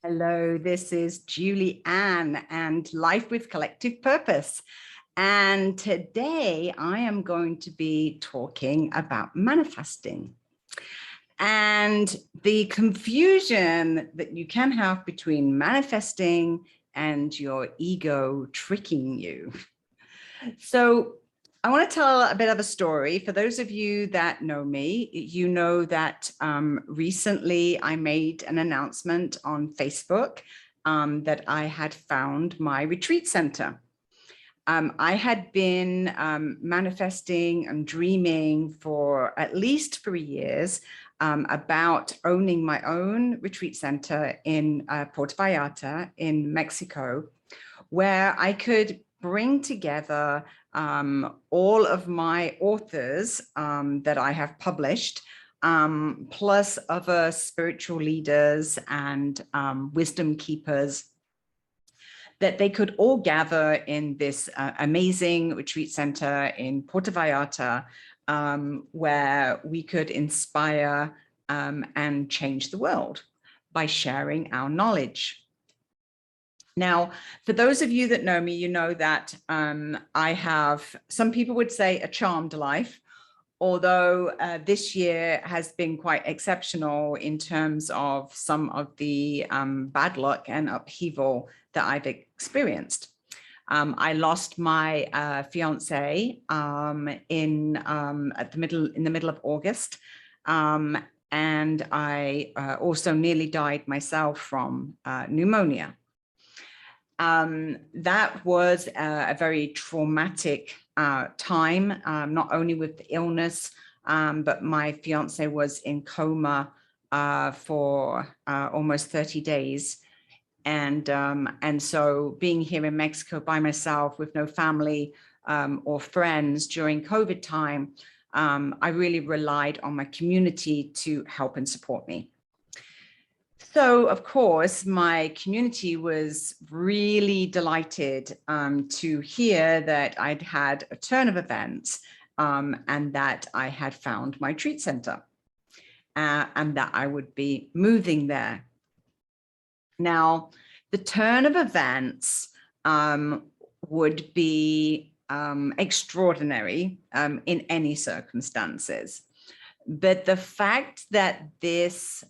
Hello, this is Julie Ann and Life with Collective Purpose. And today I am going to be talking about manifesting and the confusion that you can have between manifesting and your ego tricking you. So I want to tell a bit of a story. For those of you that know me, you know that recently I made an announcement on Facebook that I had found my retreat center. I had been manifesting and dreaming for at least 3 years about owning my own retreat center in Puerto Vallarta in Mexico, where I could bring together all of my authors that I have published, plus other spiritual leaders and wisdom keepers, that they could all gather in this amazing retreat center in Puerto Vallarta, where we could inspire and change the world by sharing our knowledge. Now, for those of you that know me, you know that I have, some people would say, a charmed life, although this year has been quite exceptional in terms of some of the bad luck and upheaval that I've experienced. I lost my fiance in the middle of August, and I also nearly died myself from pneumonia. That was a very traumatic time, not only with the illness, but my fiance was in coma for almost 30 days. And so being here in Mexico by myself with no family or friends during COVID time, I really relied on my community to help and support me. So, of course, my community was really delighted to hear that I'd had a turn of events and that I had found my retreat center and that I would be moving there. Now, the turn of events would be extraordinary in any circumstances. But the fact that this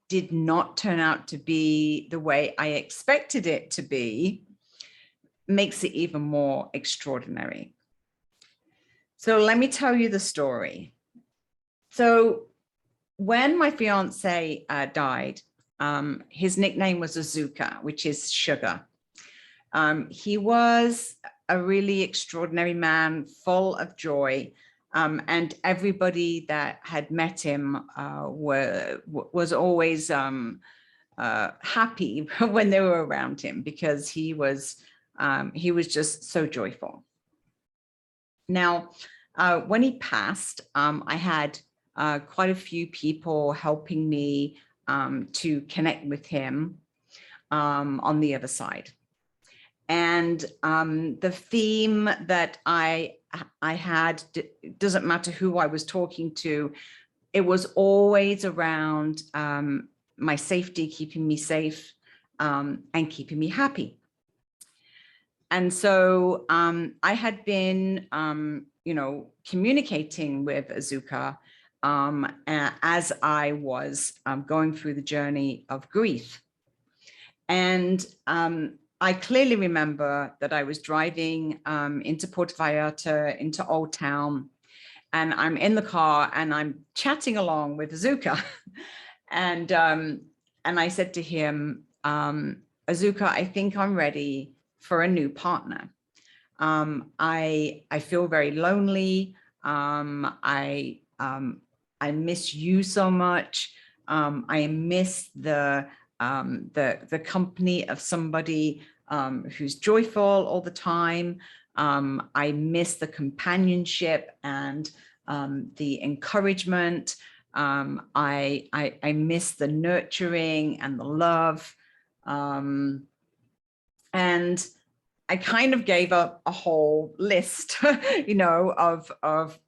did not turn out to be the way I expected it to be makes it even more extraordinary. So let me tell you the story. So when my fiance died, his nickname was Azuka, which is sugar. He was a really extraordinary man, full of joy. And everybody that had met him was always happy when they were around him, because he was just so joyful. Now, when he passed, I had quite a few people helping me to connect with him on the other side. And the theme that I had, doesn't matter who I was talking to, it was always around my safety, keeping me safe and keeping me happy. And so I had been, communicating with Azuka as I was going through the journey of grief. And I clearly remember that I was driving into Puerto Vallarta, into Old Town, and I'm in the car and I'm chatting along with Azuka. And I said to him, Azuka, I think I'm ready for a new partner. I feel very lonely. I miss you so much. I miss the company of somebody who's joyful all the time. I miss the companionship and the encouragement. I miss the nurturing and the love. And I kind of gave up a whole list, of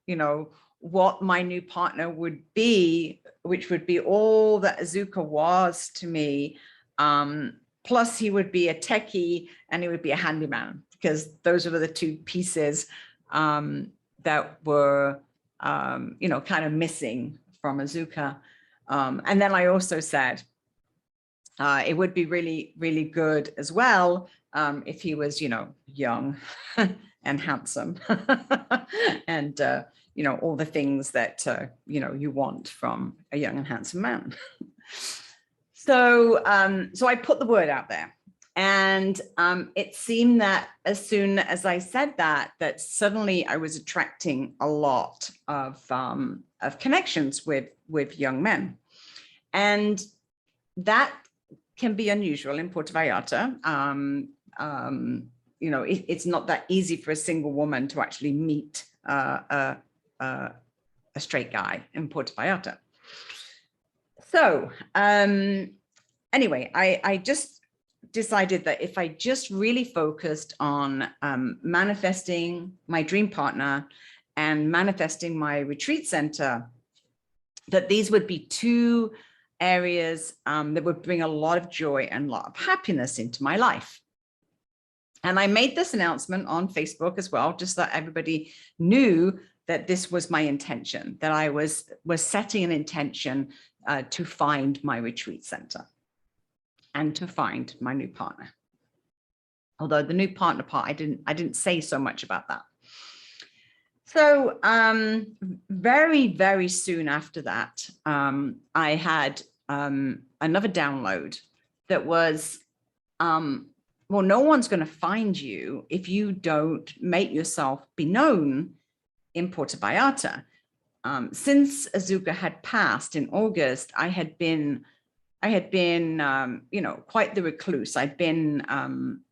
what my new partner would be, which would be all that Azuka was to me, Plus he would be a techie and he would be a handyman, because those were the two pieces that were, kind of missing from Azuka. And then I also said, it would be really, really good as well if he was, young and handsome and, all the things that, you want from a young and handsome man. So I put the word out there, and it seemed that as soon as I said that suddenly I was attracting a lot of connections with young men. And that can be unusual in Puerto Vallarta. It's not that easy for a single woman to actually meet a straight guy in Puerto Vallarta. So anyway, I just decided that if I just really focused on manifesting my dream partner and manifesting my retreat center, that these would be two areas that would bring a lot of joy and a lot of happiness into my life. And I made this announcement on Facebook as well, just so that everybody knew that this was my intention, that I was setting an intention to find my retreat center and to find my new partner. Although the new partner part, I didn't say so much about that. So very, very soon after that, I had another download that was, well, no one's going to find you if you don't make yourself be known in Puerto Vallarta. Since Azuka had passed in August, I had been, quite the recluse. I'd been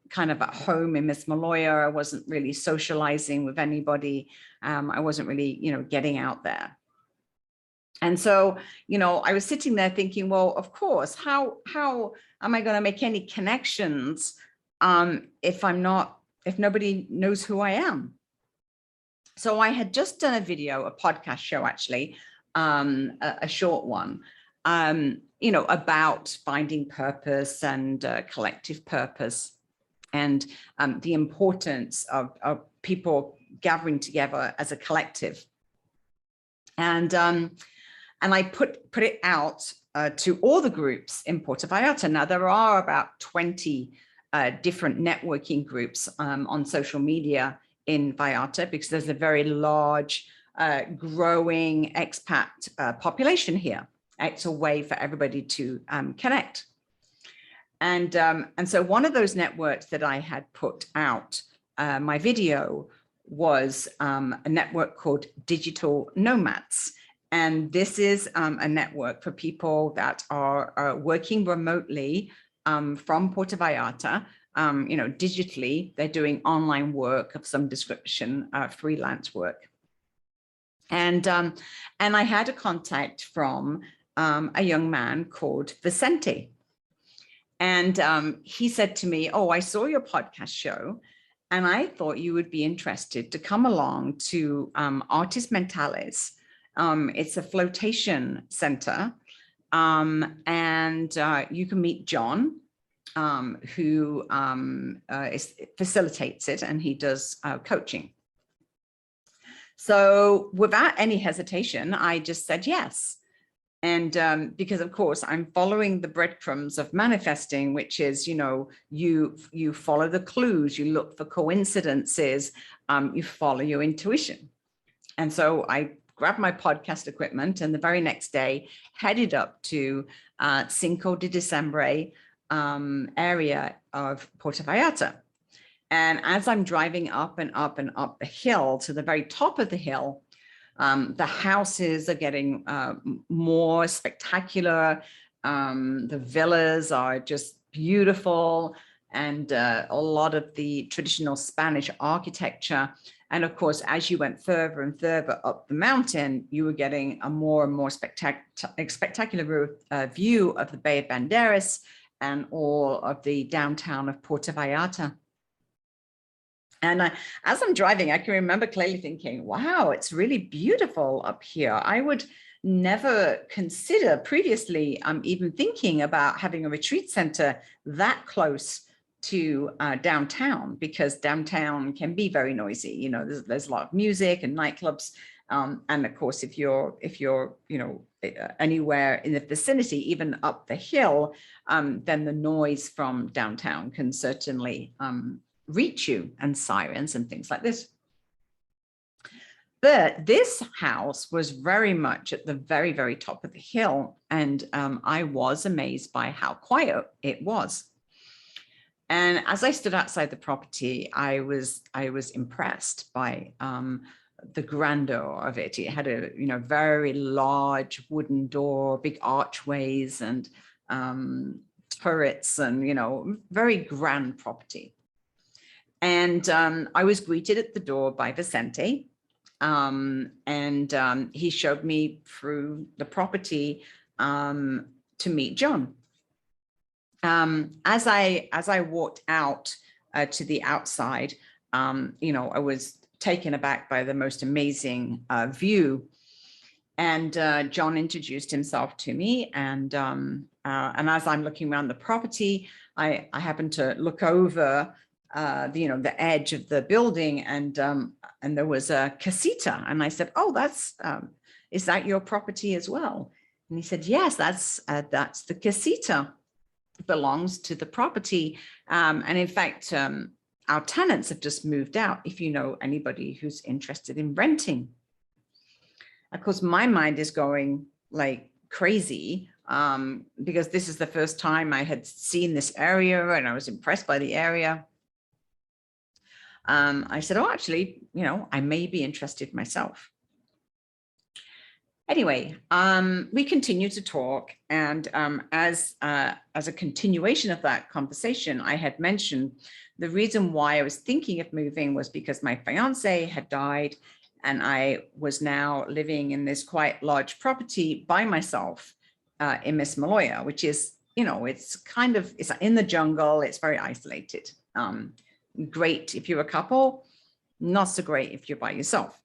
kind of at home in Miss Maloya. I wasn't really socializing with anybody. I wasn't really, getting out there. And so, I was sitting there thinking, well, of course, how am I going to make any connections if nobody knows who I am? So I had just done a video, a podcast show, actually, a short one, about finding purpose and collective purpose, and the importance of people gathering together as a collective. And I put it out to all the groups in Puerto Vallarta. Now, there are about 20 different networking groups on social media in Vallarta, because there's a very large, growing expat population here. It's a way for everybody to connect. And so one of those networks that I had put out my video was a network called Digital Nomads. And this is a network for people that are working remotely from Puerto Vallarta. Digitally, they're doing online work of some description, freelance work. And I had a contact from a young man called Vicente. And he said to me, oh, I saw your podcast show, and I thought you would be interested to come along to Artis Mentales. It's a flotation center, and you can meet John, who facilitates it, and he does coaching. So without any hesitation, I just said yes. And because, of course, I'm following the breadcrumbs of manifesting, which is, you follow the clues, you look for coincidences, you follow your intuition. And so I grabbed my podcast equipment, and the very next day headed up to Cinco de Diciembre area of Puerto Vallarta. And as I'm driving up and up and up the hill to the very top of the hill, the houses are getting more spectacular. The villas are just beautiful, and a lot of the traditional Spanish architecture. And of course, as you went further and further up the mountain, you were getting a more and more spectacular view of the Bay of Banderas and all of the downtown of Puerto Vallarta. And as I'm driving, I can remember clearly thinking, wow, it's really beautiful up here. I would never consider previously even thinking about having a retreat center that close to downtown, because downtown can be very noisy. You know, there's a lot of music and nightclubs. And of course, if you're, you know, anywhere in the vicinity, even up the hill, then the noise from downtown can certainly reach you, and sirens and things like this. But this house was very much at the very, very top of the hill. And I was amazed by how quiet it was. And as I stood outside the property, I was impressed by the grandeur of it. It had a, you know, very large wooden door, big archways, and turrets, and, you know, very grand property. And I was greeted at the door by Vicente, and he showed me through the property to meet John. As I walked out to the outside, you know, I was taken aback by the most amazing view. And John introduced himself to me, and as I'm looking around the property, I happened to look over you know, the edge of the building, and there was a casita, and I said, "Oh, that's is that your property as well?" And he said, "Yes, that's the casita. It belongs to the property, and in fact, our tenants have just moved out. If you know anybody who's interested in renting." Of course, my mind is going like crazy, because this is the first time I had seen this area, and I was impressed by the area. I said, "Oh, actually, you know, I may be interested myself." Anyway, we continued to talk, and as a continuation of that conversation, I had mentioned the reason why I was thinking of moving was because my fiance had died, and I was now living in this quite large property by myself in Miss Maloya, which is, you know, it's in the jungle. It's very isolated. Great if you're a couple, not so great if you're by yourself.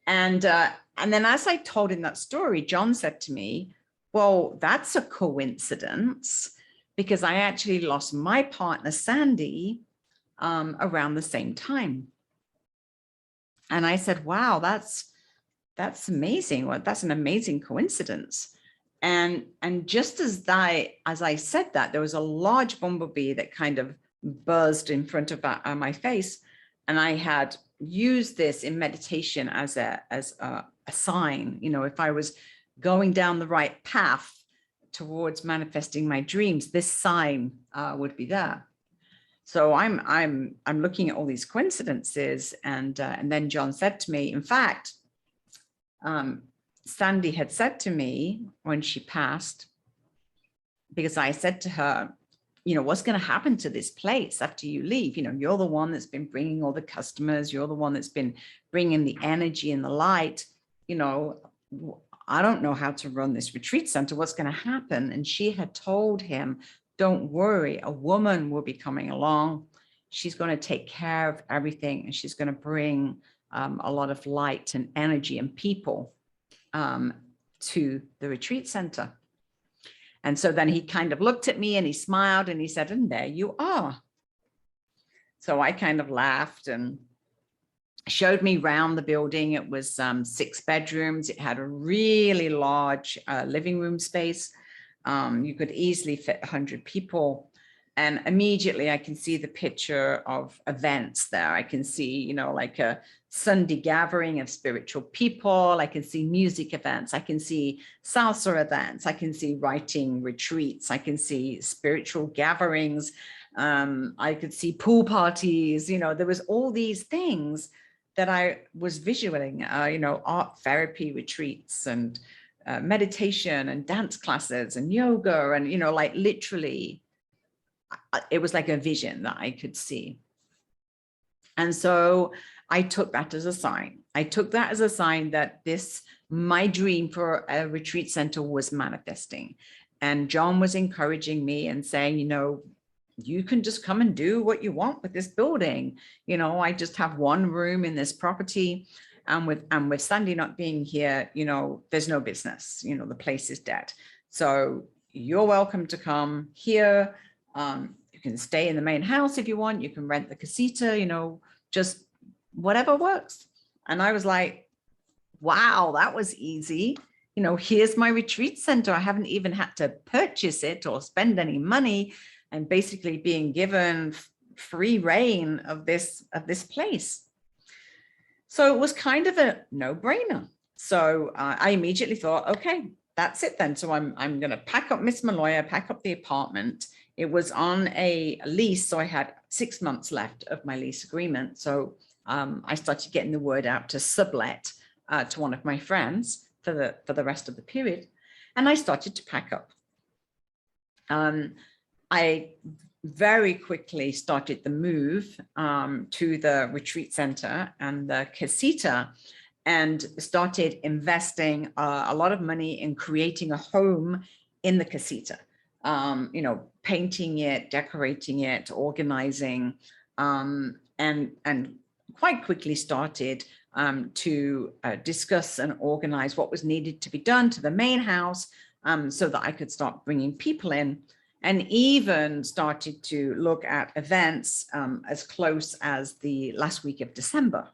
And then as I told him that story, John said to me, "Well, that's a coincidence, because I actually lost my partner, Sandy, around the same time." And I said, "Wow, that's amazing. Well, that's an amazing coincidence." And just as I said that, there was a large bumblebee that kind of buzzed in front of my face, and I had used this in meditation as a sign. You know, if I was going down the right path towards manifesting my dreams, this sign would be there. So I'm looking at all these coincidences, and then John said to me, in fact, Sandy had said to me when she passed, because I said to her, "You know, what's going to happen to this place after you leave? You know, you're the one that's been bringing all the customers. You're the one that's been bringing the energy and the light. You know, I don't know how to run this retreat center. What's going to happen?" And she had told him, "Don't worry, a woman will be coming along. She's going to take care of everything, and she's going to bring a lot of light and energy and people to the retreat center." And so then he kind of looked at me and he smiled and he said, "And there you are." So I kind of laughed and showed me around the building. It was 6 bedrooms. It had a really large living room space. You could easily fit 100 people. And immediately I can see the picture of events there. I can see, you know, like a Sunday gathering of spiritual people. I can see music events. I can see salsa events. I can see writing retreats. I can see spiritual gatherings. I could see pool parties. You know, there was all these things that I was visualizing, you know, art therapy retreats, and meditation and dance classes and yoga, and, you know, like literally, it was like a vision that I could see. And so I took that as a sign. I took that as a sign that my dream for a retreat center was manifesting. And John was encouraging me and saying, you know, you can just come and do what you want with this building. You know, I just have one room in this property, and with Sandy not being here, you know, there's no business, you know, the place is dead. So you're welcome to come here. You can stay in the main house if you want, you can rent the casita, you know, just whatever works. And I was like, wow, that was easy. You know, here's my retreat center. I haven't even had to purchase it or spend any money, and basically being given free reign of this place. So it was kind of a no-brainer. So I immediately thought, okay, that's it then. So I'm going to pack up Miss Malloy, pack up the apartment. It was on a lease, so I had 6 months left of my lease agreement. So I started getting the word out to sublet to one of my friends for the rest of the period, and I started to pack up. I very quickly started the move to the retreat center and the casita, and started investing a lot of money in creating a home in the casita. You know, painting it, decorating it, organizing, and quite quickly started to discuss and organize what was needed to be done to the main house, so that I could start bringing people in, and even started to look at events as close as the last week of December,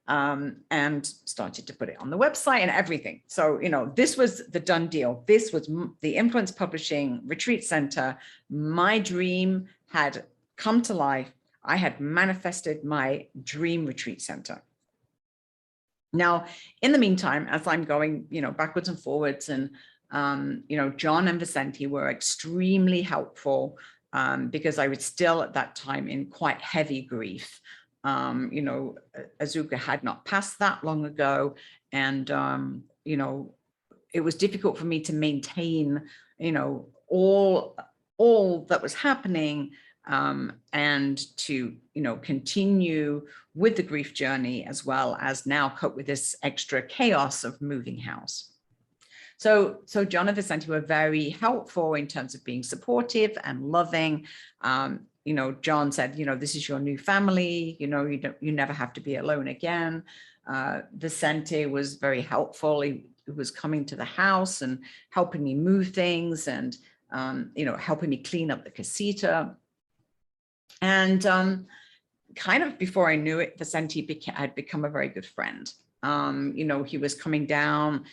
and started to put it on the website and everything. So, you know, this was the done deal. This was the Influence Publishing Retreat Center. My dream had come to life. I had manifested my dream retreat center. Now, in the meantime, as I'm going, you know, backwards and forwards, and you know, John and Vicente were extremely helpful, because I was still at that time in quite heavy grief. You know, Azuka had not passed that long ago, and you know, it was difficult for me to maintain, you know, all that was happening, and to, you know, continue with the grief journey, as well as now cope with this extra chaos of moving house. So John and Vicente were very helpful in terms of being supportive and loving. You know, John said, you know, this is your new family, you know, you never have to be alone again. Vicente was very helpful. He was coming to the house and helping me move things, and you know, helping me clean up the casita. And kind of before I knew it, Vicente had become a very good friend. You know, he was coming down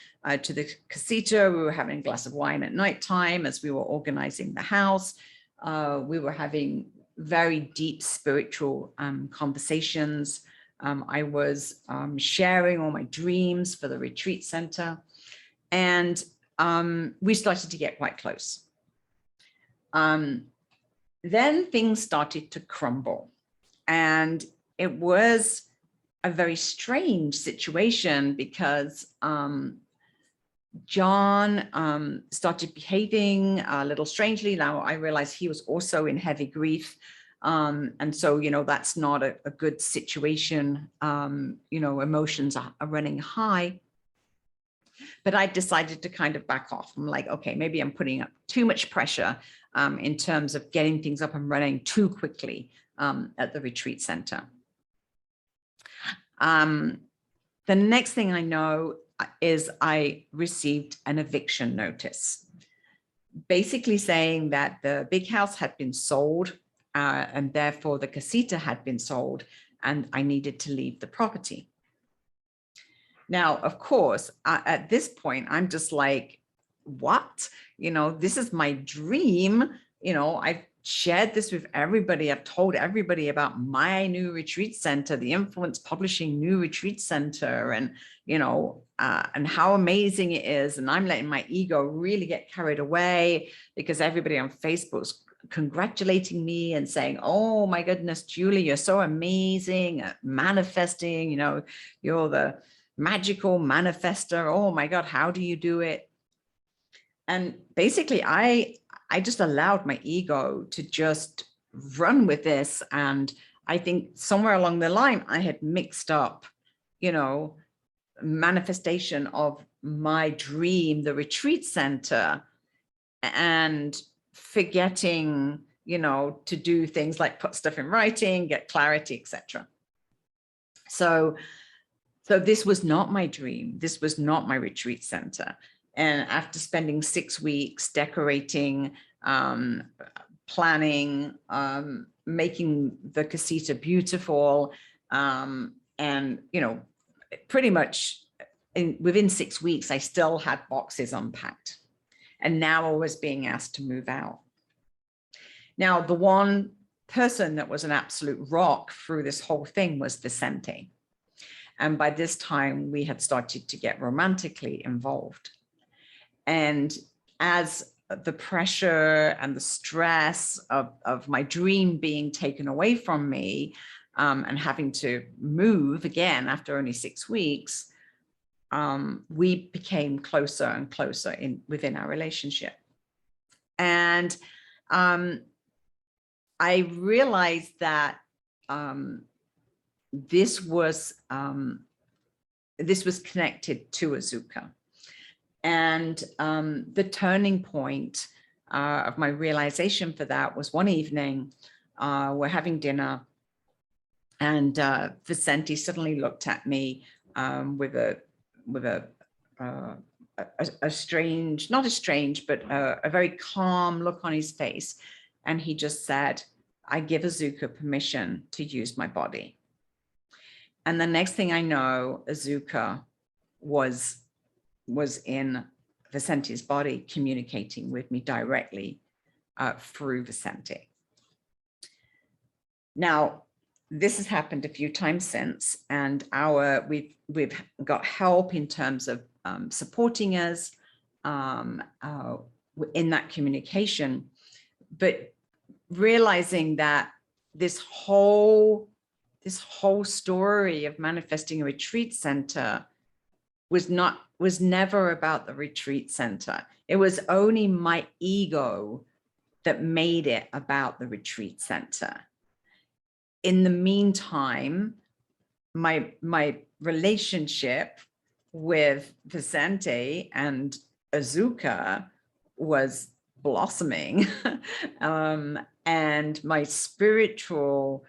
to the casita. We were having a glass of wine at nighttime as we were organizing the house. We were having very deep spiritual conversations. I was sharing all my dreams for the retreat center, and we started to get quite close. Then things started to crumble, and it was a very strange situation, because John started behaving a little strangely. Now I realized he was also in heavy grief. And so, you know, that's not a good situation. You know, emotions are running high. But I decided to kind of back off. I'm like, okay, maybe I'm putting up too much pressure in terms of getting things up and running too quickly at the retreat center. The next thing I know is I received an eviction notice, basically saying that the big house had been sold, and therefore the casita had been sold, and I needed to leave the property. Now, of course, at this point, I'm just like, what? You know, this is my dream. You know, I've shared this with everybody. I've told everybody about my new retreat center, the Influence Publishing new retreat center, and, you know, and how amazing it is. And I'm letting my ego really get carried away, because everybody on Facebook's congratulating me and saying, oh my goodness, Julie, you're so amazing at manifesting, you know, you're the magical manifester. Oh my God, how do you do it? And basically I just allowed my ego to just run with this. And I think somewhere along the line, I had mixed up, you know, manifestation of my dream, the retreat center, and forgetting you know, to do things like put stuff in writing, get clarity, etc. So this was not my dream. This was not my retreat center. And after spending 6 weeks decorating, planning, making the casita beautiful, and, you know, pretty much within 6 weeks, I still had boxes unpacked. And now I was being asked to move out. Now, the one person that was an absolute rock through this whole thing was Vicente. And by this time, we had started to get romantically involved. And as the pressure and the stress of my dream being taken away from me, and having to move again after only 6 weeks, we became closer and closer within our relationship. And I realized that this was connected to Azuka. And the turning point of my realization for that was one evening, we're having dinner, and Vicente suddenly looked at me with a strange, not a strange, but a very calm look on his face. And he just said, I give Azuka permission to use my body. And the next thing I know, Azuka was in Vicente's body, communicating with me directly through Vicente. Now, this has happened a few times since, and we've got help in terms of supporting us in that communication, but realizing that this whole story of manifesting a retreat center was never about the retreat center. It was only my ego that made it about the retreat center. In the meantime, my relationship with Vicente and Azuka was blossoming, and my spiritual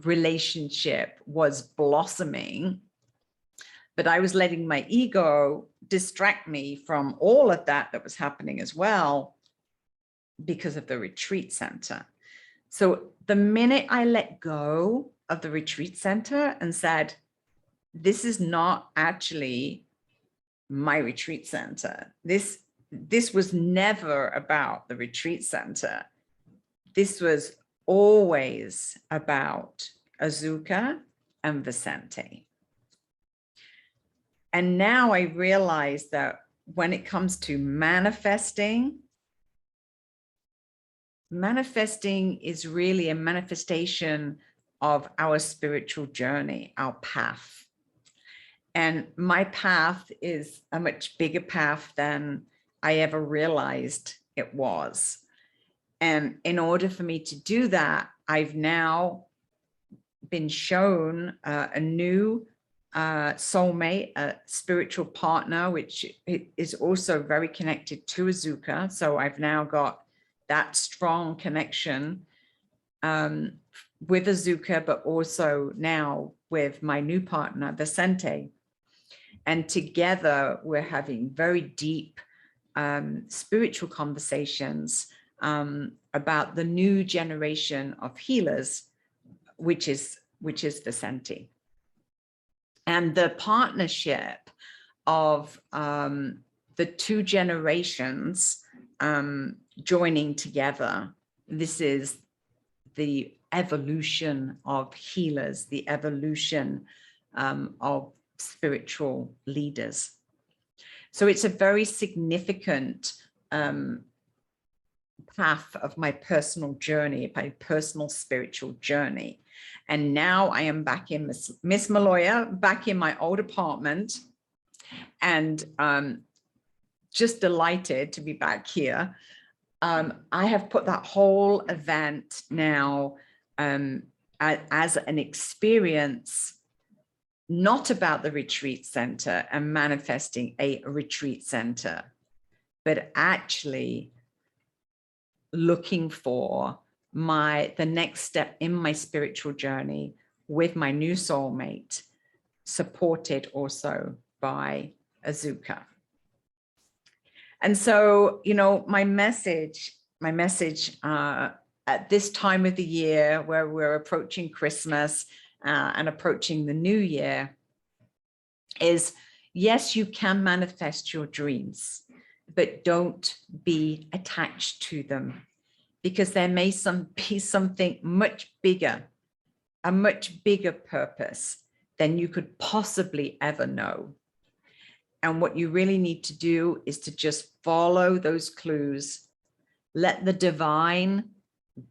relationship was blossoming. But I was letting my ego distract me from all of that was happening as well because of the retreat center. So the minute I let go of the retreat center and said, this is not actually my retreat center. This was never about the retreat center. This was always about Azuka and Vicente. And now I realize that when it comes to manifesting is really a manifestation of our spiritual journey, our path. And my path is a much bigger path than I ever realized it was. And in order for me to do that, I've now been shown a new soulmate, a spiritual partner, which is also very connected to Azuka. So I've now got that strong connection with Azuka, but also now with my new partner, Vicente. And together we're having very deep spiritual conversations about the new generation of healers, which is Vicente. And the partnership of the two generations joining together, this is the evolution of healers, the evolution of spiritual leaders. So it's a very significant path of my personal journey, my personal spiritual journey. And now I am back in Miss Maloya, back in my old apartment, and just delighted to be back here. I have put that whole event now as an experience, not about the retreat center and manifesting a retreat center, but actually looking for the next step in my spiritual journey with my new soulmate, supported also by Azuka. And so, you know, my message at this time of the year where we're approaching Christmas and approaching the new year is, yes, you can manifest your dreams, but don't be attached to them, because there may be something much bigger, a much bigger purpose than you could possibly ever know. And what you really need to do is to just follow those clues, let the divine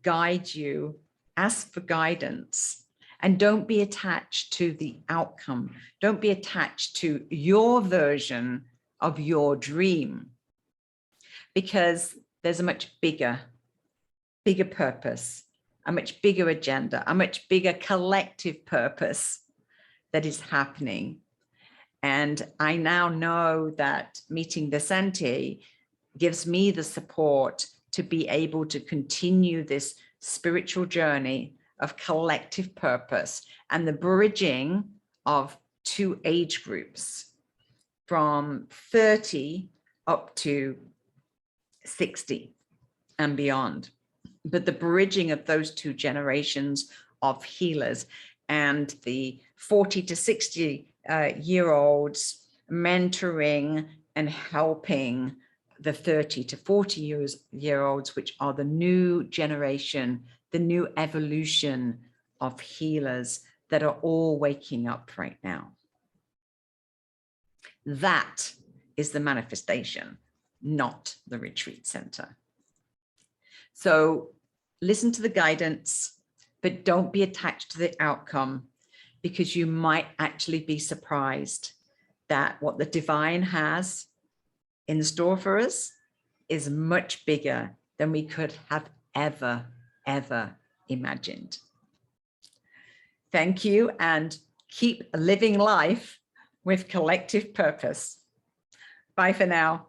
guide you, ask for guidance, and don't be attached to the outcome. Don't be attached to your version of your dream, because there's a much bigger purpose, a much bigger agenda, a much bigger collective purpose that is happening. And I now know that meeting Vicente gives me the support to be able to continue this spiritual journey of collective purpose and the bridging of two age groups from 30 up to 60 and beyond. But the bridging of those two generations of healers, and the 40 to 60 year olds mentoring and helping the 30 to 40 year olds, which are the new generation, the new evolution of healers that are all waking up right now. That is the manifestation, not the retreat center. So listen to the guidance, but don't be attached to the outcome, because you might actually be surprised that what the divine has in store for us is much bigger than we could have ever imagined. Thank you, and keep living life with collective purpose. Bye for now.